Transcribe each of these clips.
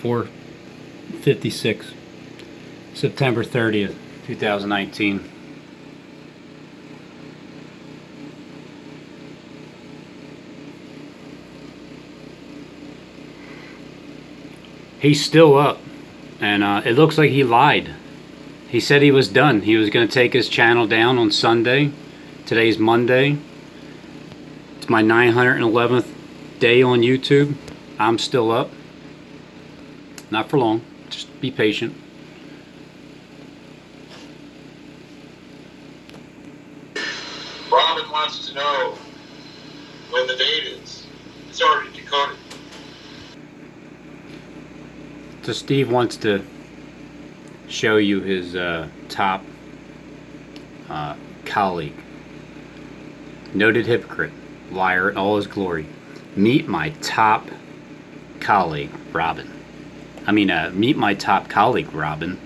4:56, September 30th, 2019. He's still up, and it looks like he lied. He said he was done. He was going to take his channel down on Sunday. Today's Monday. It's my 911th day on YouTube. I'm still up. Not for long. Just be patient. Robin wants to know when the date is. It's already decoded. So Steve wants to show you his top colleague. Noted hypocrite. Liar in all his glory. Meet my top colleague, Robin. Meet my top colleague, Robin.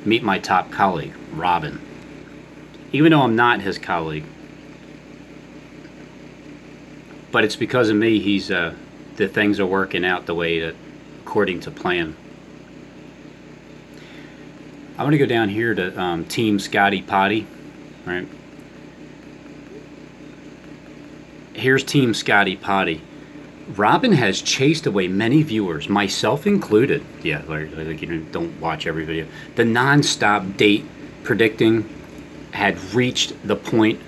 Meet my top colleague, Robin. Even though I'm not his colleague. But it's because of me the things are working out the way that according to plan. I'm going to go down here to Team Scotty Potty, right? Here's Team Scotty Potty. Robin has chased away many viewers, myself included. Yeah, like you don't watch every video. The non-stop date predicting had reached the point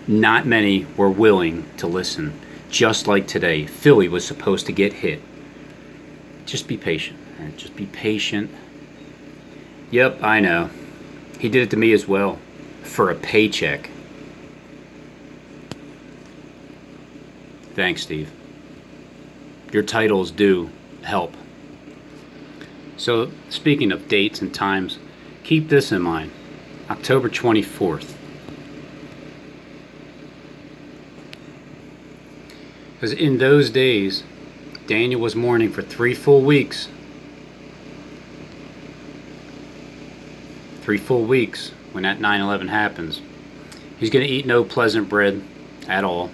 not many were willing to listen. Just like today, Philly was supposed to get hit. Just be patient. Right? Just be patient. Yep, I know. He did it to me as well. For a paycheck. Thanks, Steve. Your titles do help. So, speaking of dates and times, keep this in mind. October 24th. Because in those days, Daniel was mourning for 3 full weeks. 3 full weeks when that 9/11 happens. He's going to eat no pleasant bread at all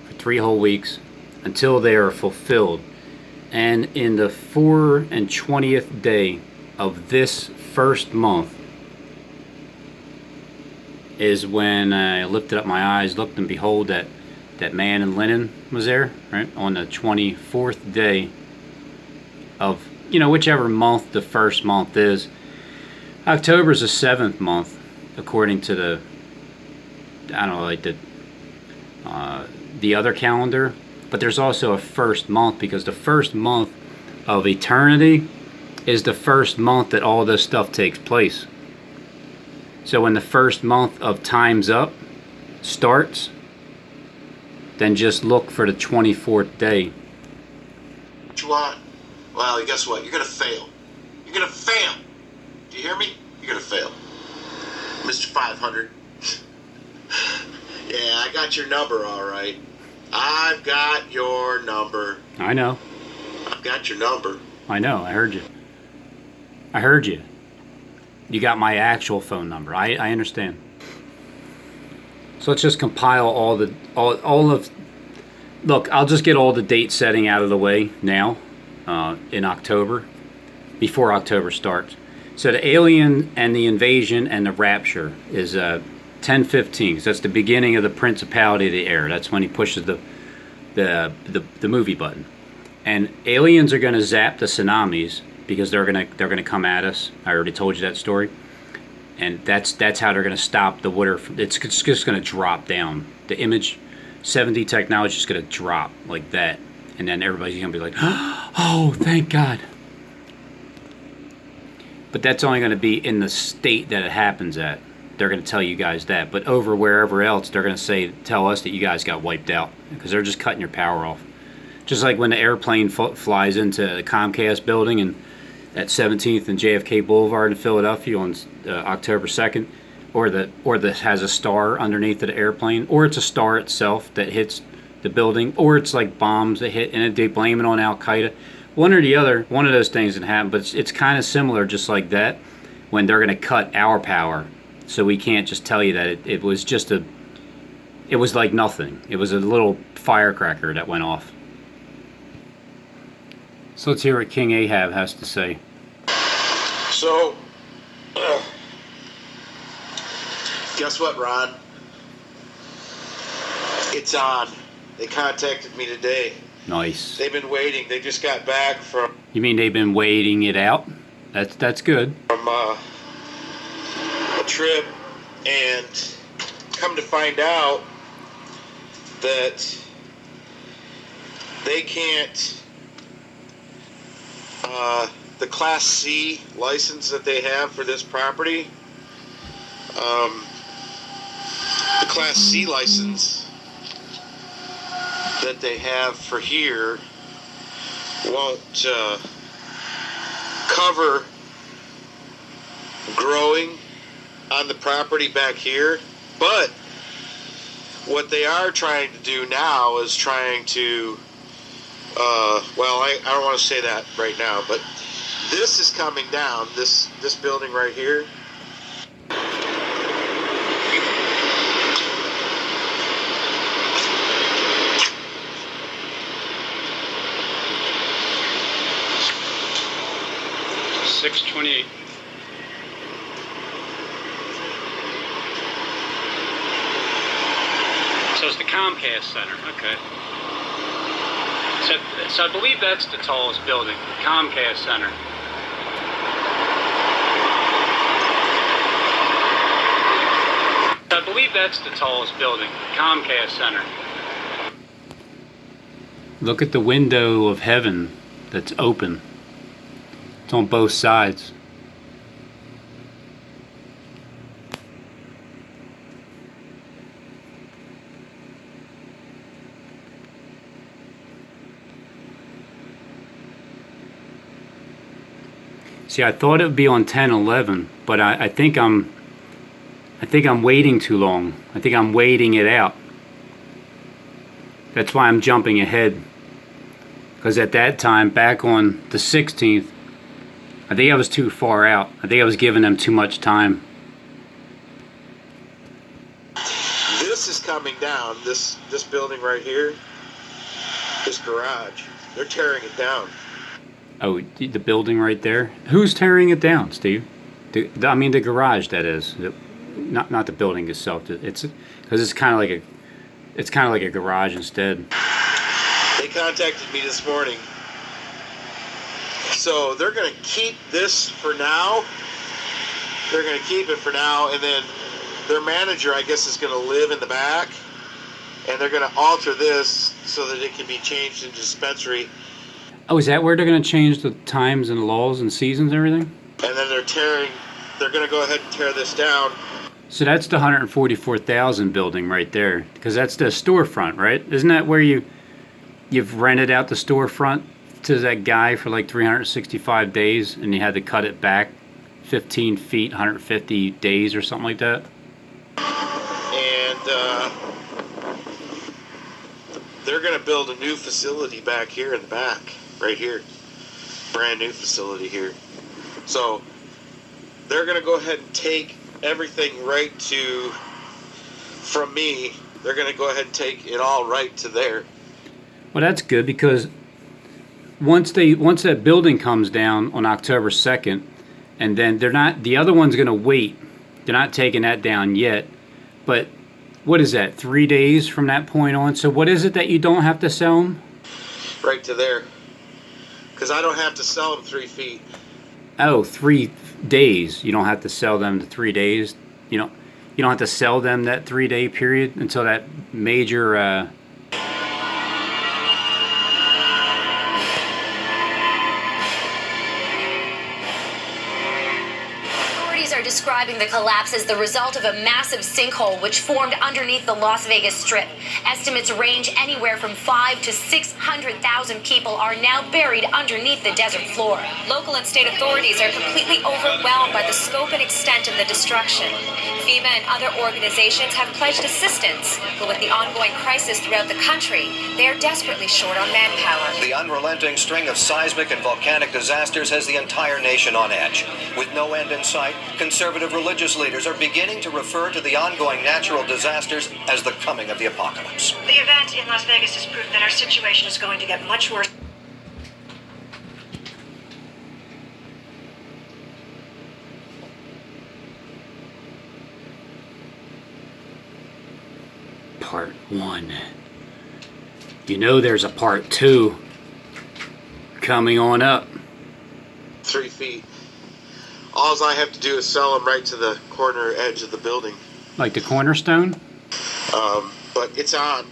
for 3 whole weeks until they are fulfilled. And in the 24th day of this first month is when I lifted up my eyes, looked, and behold, that man in linen was there, right? On the 24th day of, whichever month the first month is. October is the 7th month, according to the other calendar. But there's also a first month, because the first month of eternity is the first month that all this stuff takes place. So when the first month of time's up starts, then just look for the 24th day. What you want? Well, guess what? You're going to fail. You're going to fail. Do you hear me? You're going to fail. Mr. 500. Yeah, I got your number, all right. I've got your number. I know. I've got your number. I know. I heard you. I heard you. You got my actual phone number. I understand. So let's just compile all of. Look, I'll just get all the date setting out of the way now, in October, before October starts. So the alien and the invasion and the rapture is 10:15. Because that's the beginning of the Principality of the Air. That's when he pushes the movie button. And aliens are going to zap the tsunamis because they're gonna come at us. I already told you that story. And that's how they're going to stop the water. It's just going to drop down. The image 7D technology is going to drop like that. And then everybody's going to be like, oh, thank God. But that's only going to be in the state that it happens at. They're going to tell you guys that. But over wherever else, they're going to tell us that you guys got wiped out. Because they're just cutting your power off. Just like when the airplane flies into the Comcast building and at 17th and JFK Boulevard in Philadelphia on October 2nd, or that has a star underneath of the airplane, or it's a star itself that hits the building, or it's like bombs that hit and they blame it on Al-Qaeda. One or the other, one of those things can happen, but it's kind of similar just like that when they're going to cut our power. So we can't just tell you that it was just it was like nothing. It was a little firecracker that went off. So let's hear what King Ahab has to say. So, guess what, Ron? It's on. They contacted me today. Nice. They've been waiting. They just got back from You mean they've been waiting it out? That's good. a trip, and come to find out that they can't. The Class C license that they have for this property, the Class C license that they have for here won't cover growing on the property back here. But what they are trying to do now is trying to I don't want to say that right now, but this is coming down, this building right here. $628. So it's the Comcast Center. Okay. So I believe that's the tallest building, Comcast Center. I believe that's the tallest building, Comcast Center. Look at the window of heaven that's open. It's on both sides. See, I thought it would be on 10/11, but I think I'm waiting too long. I think I'm waiting it out. That's why I'm jumping ahead. Because at that time, back on the 16th, I think I was too far out. I think I was giving them too much time. This is coming down, this building right here, this garage. They're tearing it down. Oh, the building right there? Who's tearing it down, Steve? I mean the garage, that is. Not the building itself. It's because it's kind of like a garage instead. They contacted me this morning. So they're going to keep this for now. They're going to keep it for now, and then their manager, I guess, is going to live in the back, and they're going to alter this so that it can be changed into dispensary. Oh, is that where they're going to change the times and laws and seasons and everything? And then they're going to go ahead and tear this down. So that's the 144,000 building right there, because that's the storefront, right? Isn't that where you've rented out the storefront to that guy for like 365 days, and you had to cut it back 15 feet, 150 days or something like that? And they're going to build a new facility back here in the back, right here. Brand new facility here. So they're going to go ahead and take everything from me. They're going to go ahead and take it all right to there. Well, that's good, because once that building comes down on October 2nd, and then the other one's going to wait. They're not taking that down yet. But what is that, 3 days from that point on? So what is it that you don't have to sell them? Right to there. Because I don't have to sell them 3 feet. Oh, 3 days. You don't have to sell them to 3 days. You don't have to sell them that 3-day period until that major Are describing the collapse as the result of a massive sinkhole which formed underneath the Las Vegas Strip. Estimates range anywhere from 500,000 to 600,000 people are now buried underneath the desert floor. Local and state authorities are completely overwhelmed by the scope and extent of the destruction. FEMA and other organizations have pledged assistance, but with the ongoing crisis throughout the country, they are desperately short on manpower. The unrelenting string of seismic and volcanic disasters has the entire nation on edge. With no end in sight, conservative religious leaders are beginning to refer to the ongoing natural disasters as the coming of the apocalypse. The event in Las Vegas has proved that our situation is going to get much worse. part 1. You know there's a part 2 coming on up. 3 feet. All I have to do is sell them right to the corner edge of the building. Like the cornerstone? But it's on.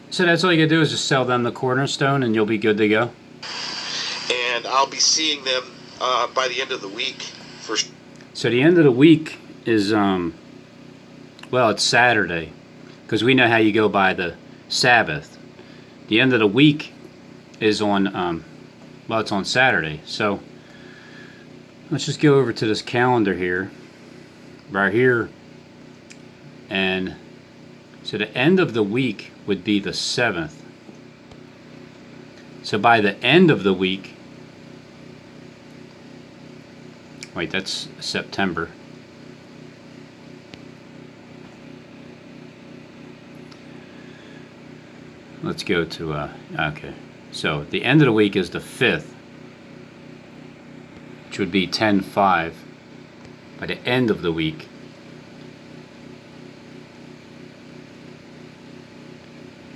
So that's all you gotta do is just sell them the cornerstone and you'll be good to go? And I'll be seeing them by the end of the week. So the end of the week is, well, it's Saturday. Because we know how you go by the Sabbath. The end of the week is on, well, it's on Saturday. So let's just go over to this calendar here. Right here. And so the end of the week would be the 7th. So by the end of the week, wait, that's September. Let's go to, okay. So the end of the week is the 5th, which would be 10/5. By the end of the week,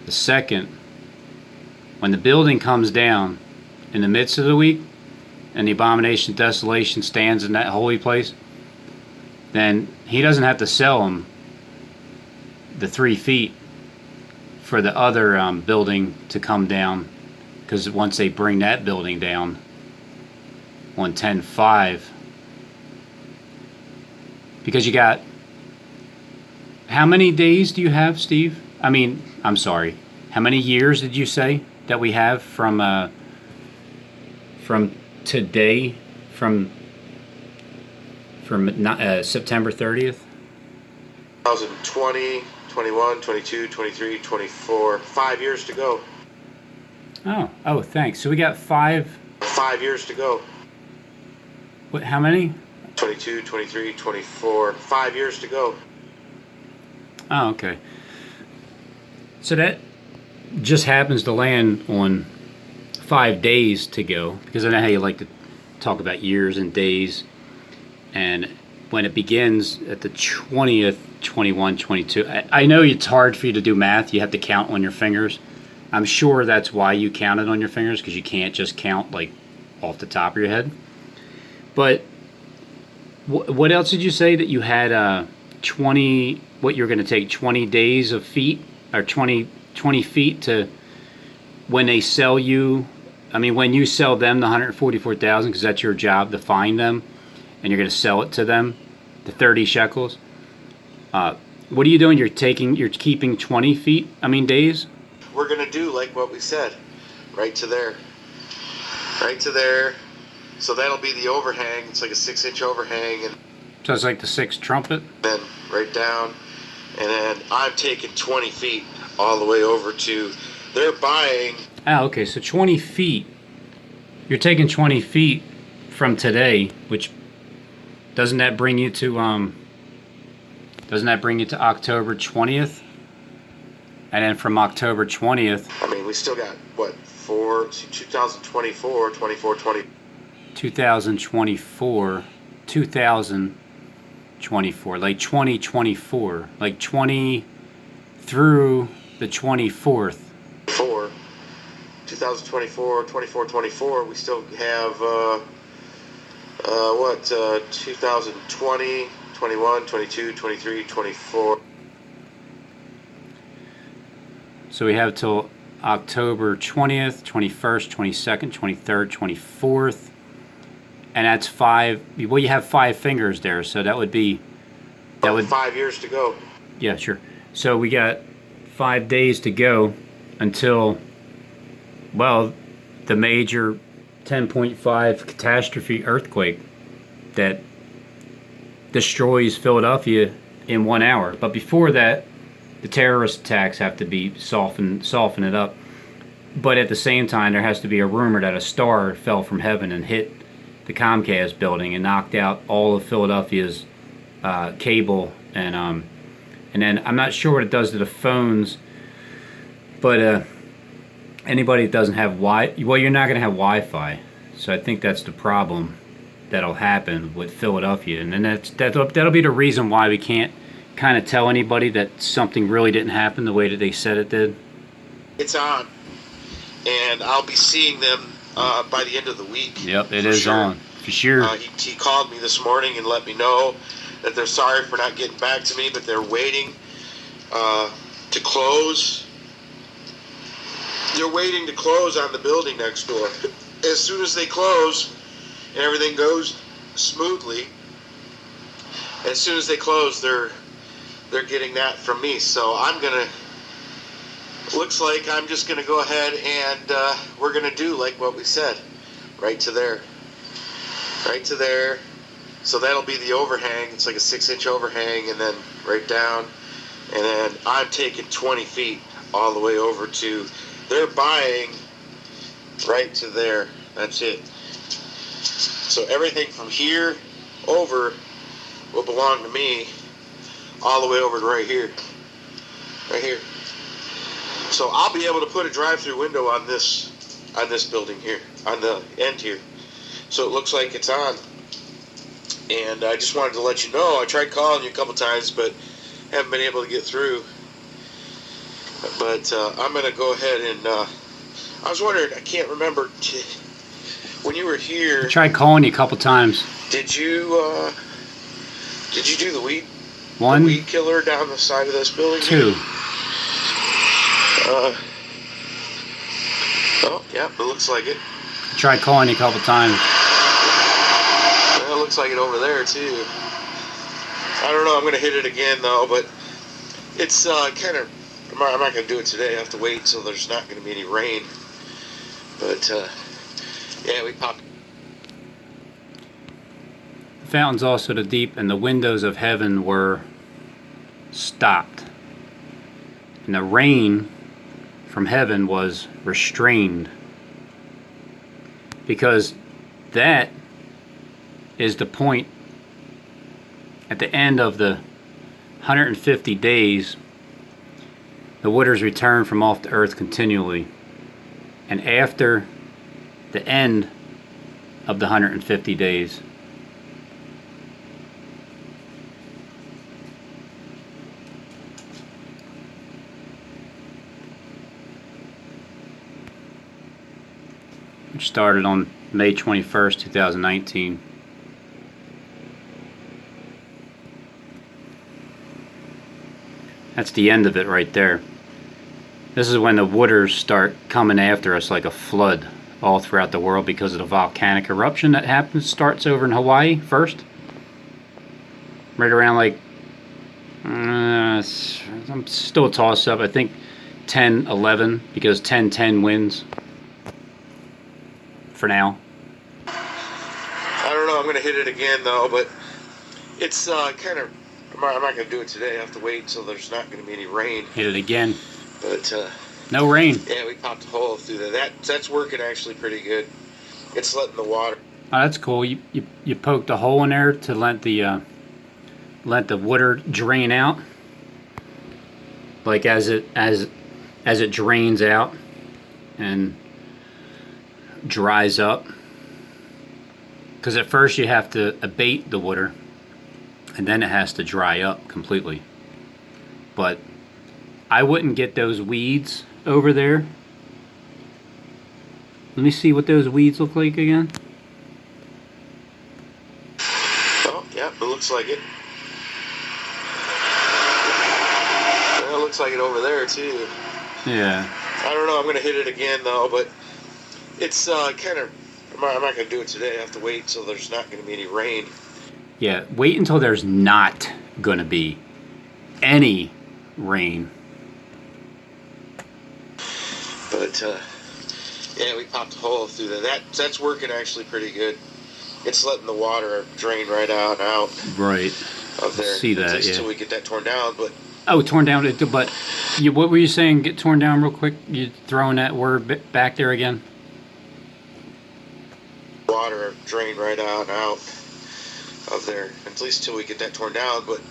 the 2nd, when the building comes down in the midst of the week and the abomination of desolation stands in that holy place, then he doesn't have to sell him the 3 feet for the other building to come down, because once they bring that building down on 10/5, because you got, how many days do you have, Steve? I mean, I'm sorry, how many years did you say that we have from today, from September 30th? 2020, 21, 22, 23, 24. 5 years to go. Oh, thanks. So we got 5 years to go. What, how many? 22, 23, 24. 5 years to go. Oh, okay. So that just happens to land on 5 days to go, because I know how you like to talk about years and days. And when it begins at the 20th, 21, 22, I know it's hard for you to do math. You have to count on your fingers. I'm sure that's why you counted on your fingers, because you can't just count like off the top of your head. But what else did you say that you had 20, what you're going to take 20 days of feet, or 20 feet to when they sell you, I mean when you sell them the 144,000, because that's your job to find them and you're going to sell it to them, the 30 shekels. What are you doing? You're keeping 20 feet, days? We're going to do like what we said, right to there. Right to there. So that'll be the overhang. It's like a 6-inch overhang. And So it's like the 6th trumpet? then right down. And then I'm taking 20 feet all the way over to, they're buying. Oh, okay, so 20 feet. You're taking 20 feet from today, which doesn't that bring you to October 20th? And then from October 20th, We still got, 2024, 24, 20. 2024, like 2024, like 20 through the 24th. 2024, 24, 24, we still have, 2020, 21, 22, 23, 24. So we have till October 20th, 21st, 22nd, 23rd, 24th. And that's 5, well, you have 5 fingers there, so that would be, 5 years to go. Yeah, sure. So we got 5 days to go until, well, the major 10.5 catastrophe earthquake that destroys Philadelphia in 1 hour. But before that, the terrorist attacks have to be soften it up. But at the same time, there has to be a rumor that a star fell from heaven and hit the Comcast building and knocked out all of Philadelphia's cable, and then I'm not sure what it does to the phones, but anybody that doesn't have well, you're not going to have Wi-Fi, so I think that's the problem that'll happen with Philadelphia, and then that'll be the reason why we can't kind of tell anybody that something really didn't happen the way that they said it did? It's on, and I'll be seeing them by the end of the week. Yep, it is sure. on for sure. He called me this morning and let me know that they're sorry for not getting back to me, but they're waiting to close. They're waiting to close on the building next door. As soon as they close and everything goes smoothly, as soon as they close, they're getting that from me. So I'm gonna. Looks like I'm just gonna go ahead and we're gonna do like what we said, right to there, right to there. So that'll be the overhang. It's like a 6-inch overhang, and then right down, and then I'm taking 20 feet all the way over to. They're buying right to there. That's it. So everything from here over will belong to me, all the way over to right here. Right here. So I'll be able to put a drive-through window on this building here, on the end here. So it looks like it's on. And I just wanted to let you know, I tried calling you a couple times, but haven't been able to get through. But I'm going to go ahead and, I was wondering, I can't remember, when you were here. I tried calling you a couple times. Did you do the weed killer down the side of this building? 2. Oh, yeah, it looks like it. I tried calling you a couple times. Well, it looks like it over there, too. I don't know, I'm going to hit it again, though, but it's kind of, I'm not going to do it today. I have to wait until there's not going to be any rain. But, yeah, we popped. The fountains also the deep, and the windows of heaven were stopped. And the rain from heaven was restrained. Because that is the point at the end of the 150 days. The waters return from off the earth continually. And after the end of the 150 days, which started on May 21st, 2019. That's the end of it right there. This is when the waters start coming after us like a flood all throughout the world because of the volcanic eruption that starts over in Hawaii first. Right around like, I'm still a toss up, I think 10-11, because 10-10 wins for now. I don't know, I'm going to hit it again though, but it's kind of, I'm not going to do it today. I have to wait until there's not going to be any rain. Hit it again. But no rain. Yeah, we popped a hole through there. That's working actually pretty good. It's letting the water. Oh, that's cool. You poked a hole in there to let the water drain out. Like as it drains out and dries up. Because at first you have to abate the water, and then it has to dry up completely. But I wouldn't get those weeds over there. Let me see what those weeds look like again. Oh, yeah, it looks like it. Well, it looks like it over there, too. Yeah. I don't know, I'm going to hit it again, though, but it's kind of, I'm not going to do it today. I have to wait until there's not going to be any rain. Yeah, wait until there's not going to be any rain. But, yeah, we popped a hole through there. That's working actually pretty good. It's letting the water drain right out and out. Right. Of there. See that, yeah. Until we get that torn down, but... Oh, torn down. But what were you saying? Get torn down real quick? You throwing that word back there again? Water drain right out and out of there. At least until we get that torn down, but...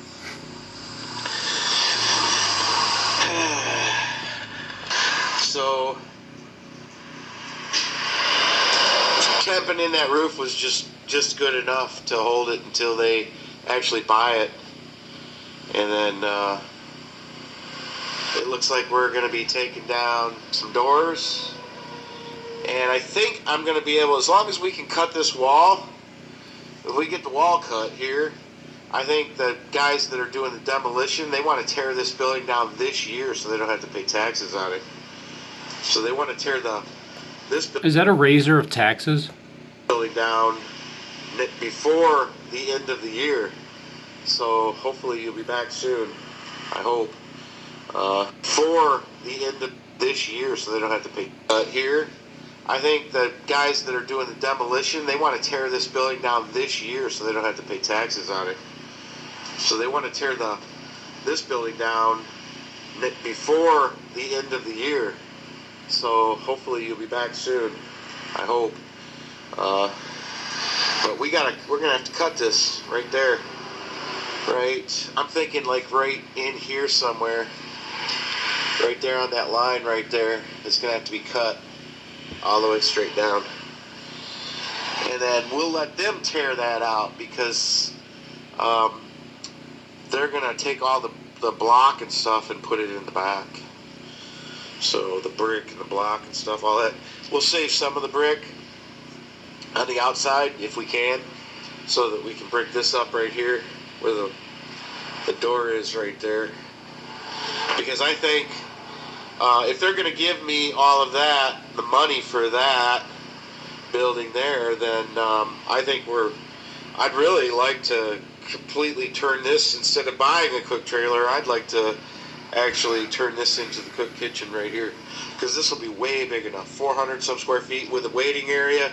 So... Camping in that roof was just good enough to hold it until they actually buy it. And then it looks like we're going to be taking down some doors. And I think I'm going to be able, as long as we can cut this wall, if we get the wall cut here, I think the guys that are doing the demolition, they want to tear this building down this year so they don't have to pay taxes on it. So they want to tear this Is that a raiser of taxes? building down before the end of the year. So hopefully you'll be back soon. I hope. For the end of this year so they don't have to pay here. I think the guys that are doing the demolition, they want to tear this building down this year so they don't have to pay taxes on it. So they want to tear this building down before the end of the year. So hopefully you'll be back soon. I hope. But we're gonna have to cut this right there. Right. I'm thinking like right in here somewhere. Right there on that line right there. It's gonna have to be cut all the way straight down. And then we'll let them tear that out because they're gonna take all the block and stuff and put it in the back. So the brick and the block and stuff, all that. We'll save some of the brick on the outside if we can, so that we can brick this up right here where the door is right there. Because I think if they're going to give me all of that, the money for that building there, then I think I'd really like to completely turn this, instead of buying a cook trailer, I'd like to actually turn this into the cook kitchen right here. Because this will be way big enough, 400 some square feet with a waiting area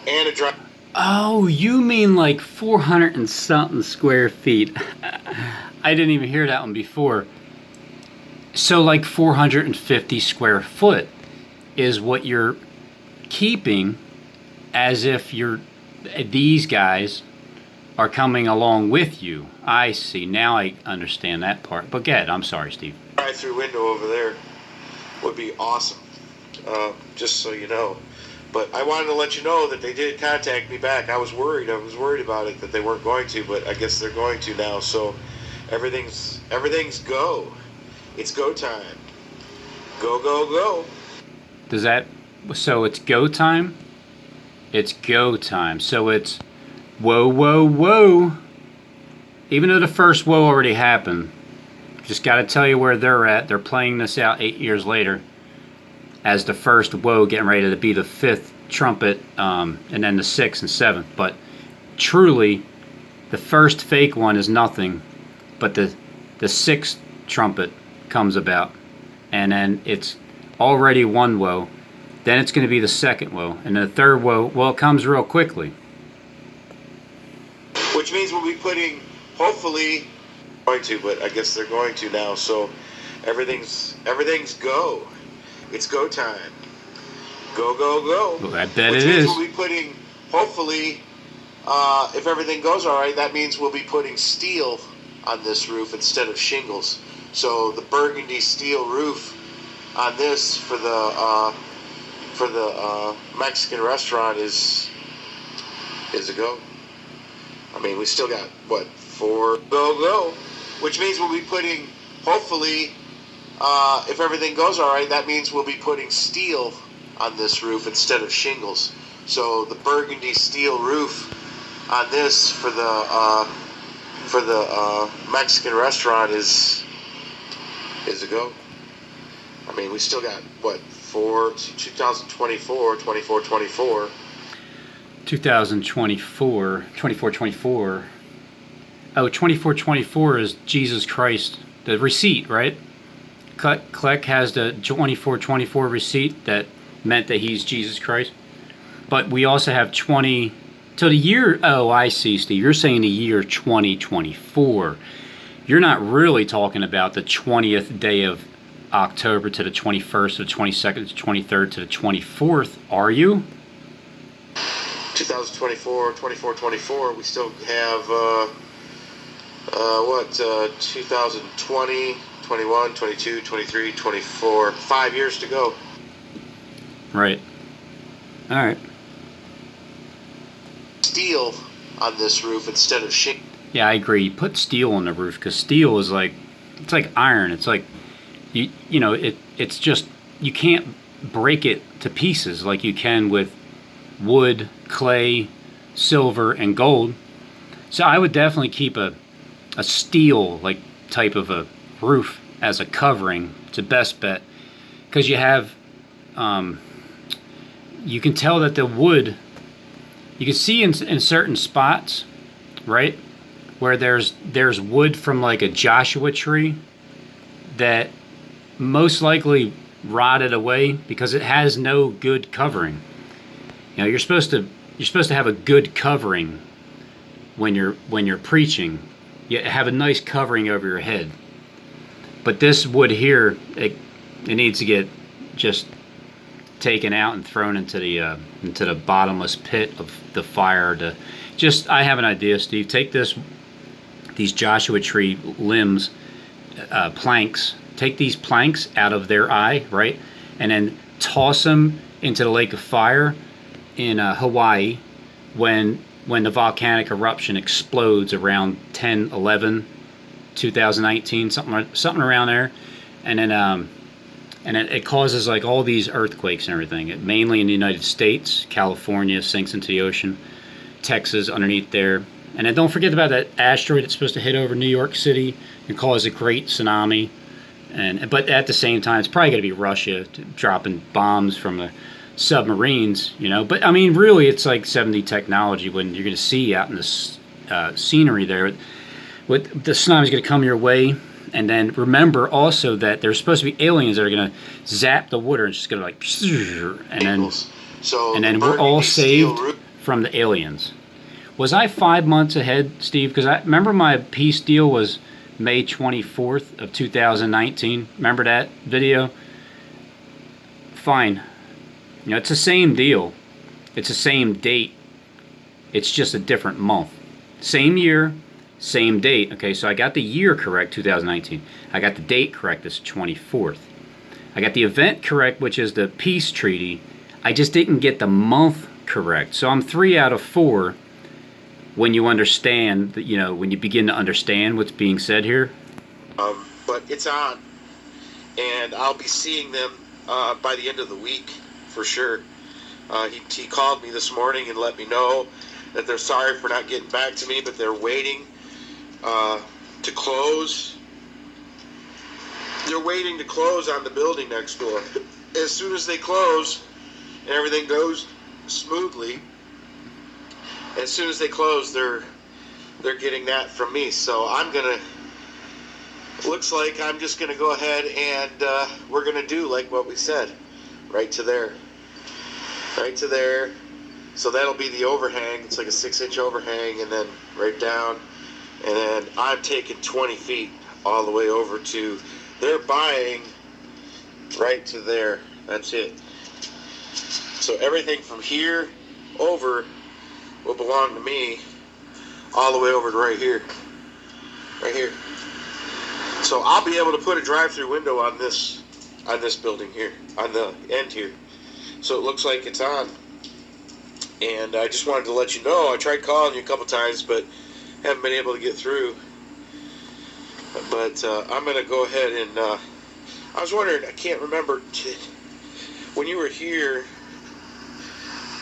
and a dry. Oh, you mean like 400 and something square feet. I didn't even hear that one before. So like 450 square foot is what you're keeping, as if these guys are coming along with you. I see. Now I understand that part. But go ahead. I'm sorry, Steve. Drive-through window over there would be awesome. Just so you know. But I wanted to let you know that they did contact me back. I was worried about it, that they weren't going to, but I guess they're going to now. So everything's go. It's go time. Go, go, go. So it's go time? It's go time. So it's whoa, whoa, whoa. Even though the first whoa already happened, just got to tell you where they're at. They're playing this out 8 years later as the first whoa, getting ready to be the fifth trumpet, and then the sixth and seventh. But truly, the first fake one is nothing, but the sixth trumpet comes about, and then it's already one woe. Then it's going to be the second woe, and the third woe, well, it comes real quickly. Which means we'll be putting, hopefully, going to, but I guess they're going to now. So everything's go. It's go time. Go, go, go. Well, I bet Which it means is. we'll be putting, hopefully, if everything goes all right, that means we'll be putting steel on this roof instead of shingles. So the burgundy steel roof on this for the Mexican restaurant is a go. I mean, we still got, what, 4 go, which means we'll be putting, hopefully, if everything goes all right, that means we'll be putting steel on this roof instead of shingles. So the burgundy steel roof on this for the Mexican restaurant is a go. I mean, we still got, what, 2024, 24. 2024, 24. Oh, 24 is Jesus Christ, the receipt, right? Kleck has the 24 receipt that meant that he's Jesus Christ. But we also have 20, so the year, oh, I see, Steve. You're saying the year 2024. You're not really talking about the 20th day of October to the 21st, to the 22nd, to the 23rd, to the 24th, are you? 2024, 24, we still have, 2020, 21, 22, 23, 24, 5 years to go. Right. All right. Steel on this roof instead of shingles. Yeah, I agree. Put steel on the roof because steel is like, it's like iron. It's like you know it's just, you can't break it to pieces like you can with wood, clay, silver, and gold. So I would definitely keep a steel like type of a roof as a covering. It's a best bet because you have you can tell that the wood, you can see in certain spots, right, where there's wood from like a Joshua tree that most likely rotted away because it has no good covering. You know, you're supposed to have a good covering when you're preaching. You have a nice covering over your head. But this wood here, it needs to get just taken out and thrown into the bottomless pit of the fire. I have an idea, Steve. Take these Joshua tree limbs, planks. Take these planks out of their eye, right, and then toss them into the lake of fire in Hawaii when the volcanic eruption explodes around 10/11/2019, something around there, and then it causes like all these earthquakes and everything. Mainly in the United States, California sinks into the ocean, Texas underneath there, and then don't forget about that asteroid that's supposed to hit over New York City and cause a great tsunami. But at the same time, it's probably going to be Russia dropping bombs from the submarines, you know. But I mean, really, it's like 70 technology when you're going to see out in this scenery there. With the tsunami's going to come your way, and then remember also that there's supposed to be aliens that are going to zap the water and just going to like, and then we're all saved from the aliens. Was I 5 months ahead, Steve? Because I remember my peace deal was May 24th of 2019. Remember that video? Fine. You know, it's the same deal. It's the same date. It's just a different month. Same year, same date. Okay, so I got the year correct, 2019. I got the date correct, this 24th. I got the event correct, which is the peace treaty. I just didn't get the month correct. So I'm 3 out of 4 when you understand that, you know, when you begin to understand what's being said here. But it's on, and I'll be seeing them by the end of the week for sure. He called me this morning and let me know that they're sorry for not getting back to me, but they're waiting to close. They're waiting to close on the building next door. As soon as they close and everything goes smoothly, as soon as they close, they're getting that from me. So looks like I'm just gonna go ahead and we're gonna do like what we said, right to there. So that'll be the overhang. It's like a 6-inch overhang, and then right down, and then I'm taking 20 feet all the way over to, they're buying right to there. That's it. So everything from here over will belong to me all the way over to right here. So I'll be able to put a drive-through window on this building here, on the end here. So it looks like it's on. And I just wanted to let you know, I tried calling you a couple times, but haven't been able to get through. But I'm going to go ahead and, I was wondering, I can't remember, when you were here,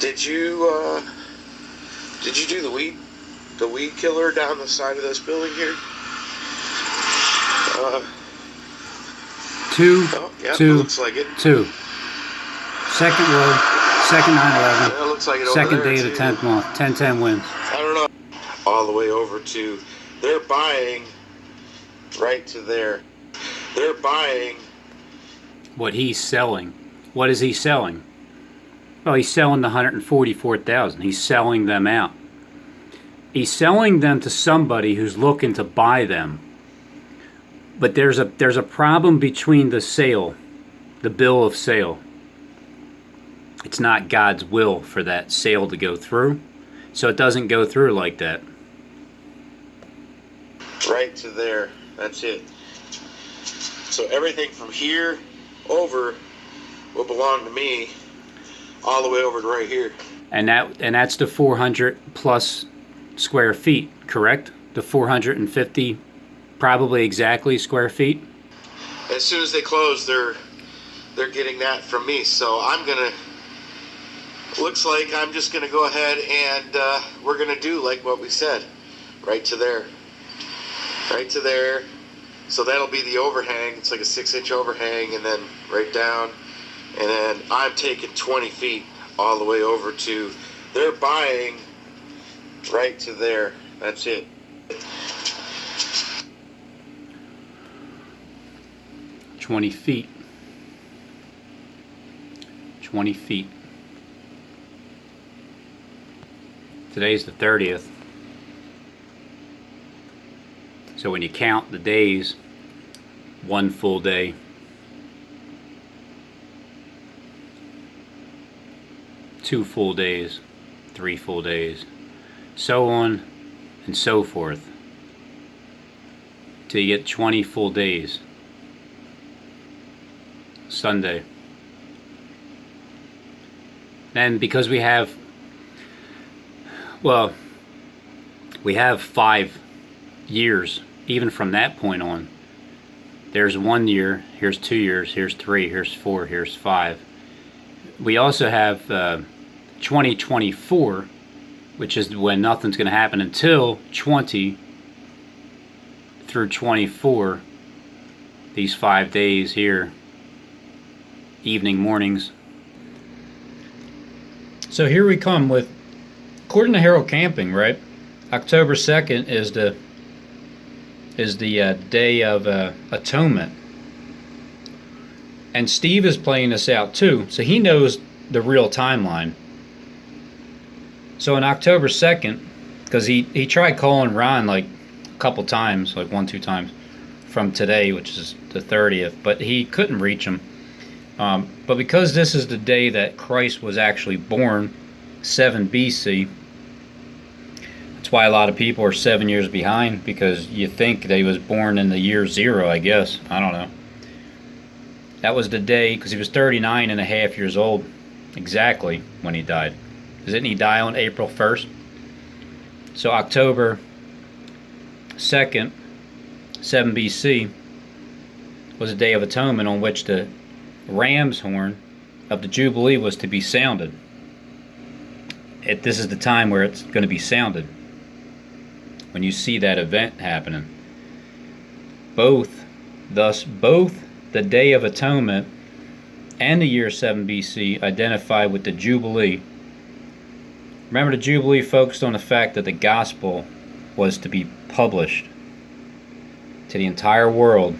did you do the weed killer down the side of this building here? Two. Oh, yeah, two. It looks like it. 2. Second row. Second 9/11. Yeah, it looks like it over Second there, day of the too. 10th month. 10/10 wins. I don't know. All the way over to, they're buying right to there. They're buying What he's selling. What is he selling? Well, he's selling the 144,000. He's selling them out. He's selling them to somebody who's looking to buy them. But there's a problem between the sale, the bill of sale. It's not God's will for that sale to go through, so it doesn't go through like that. right to there. That's it. So everything from here over will belong to me all the way over to right here. And that's the 400 plus square feet, correct? the 450, probably exactly, square feet. As soon as they close, they're getting that from me. So I'm gonna. Looks like I'm just gonna go ahead and we're gonna do like what we said, right to there, right to there. So that'll be the overhang. It's like a 6-inch overhang, and then right down, and then I'm taking 20 feet all the way over to. They're buying right to there. That's it. $20 feet. 20 feet. Today's the 30th. So when you count the days, 1 full day. 2 full days. 3 full days. So on and so forth. Till you get 20 full days. Sunday. And because we have, well, we have 5 years, even from that point on. There's 1 year, here's 2 years, here's 3, here's 4, here's 5. We also have 2024, which is when nothing's going to happen until 20 through 24, these 5 days here, evening, mornings. So here we come with, according to Harold Camping, right? October 2nd is the Day of Atonement. And Steve is playing this out too, so he knows the real timeline. So on October 2nd, because he tried calling Ron like a couple times, like 1-2 times from today, which is the 30th, but he couldn't reach him. But because this is the day that Christ was actually born, 7 BC, that's why a lot of people are 7 years behind, because you think that he was born in the year 0, I guess. I don't know. That was the day, because he was 39 and a half years old exactly when he died. Didn't he die on April 1st? So October 2nd, 7 BC, was a Day of Atonement on which the ram's horn of the Jubilee was to be sounded. This is the time where it's going to be sounded. When you see that event happening. Both the Day of Atonement and the year 7 BC identify with the Jubilee. Remember, the Jubilee focused on the fact that the gospel was to be published to the entire world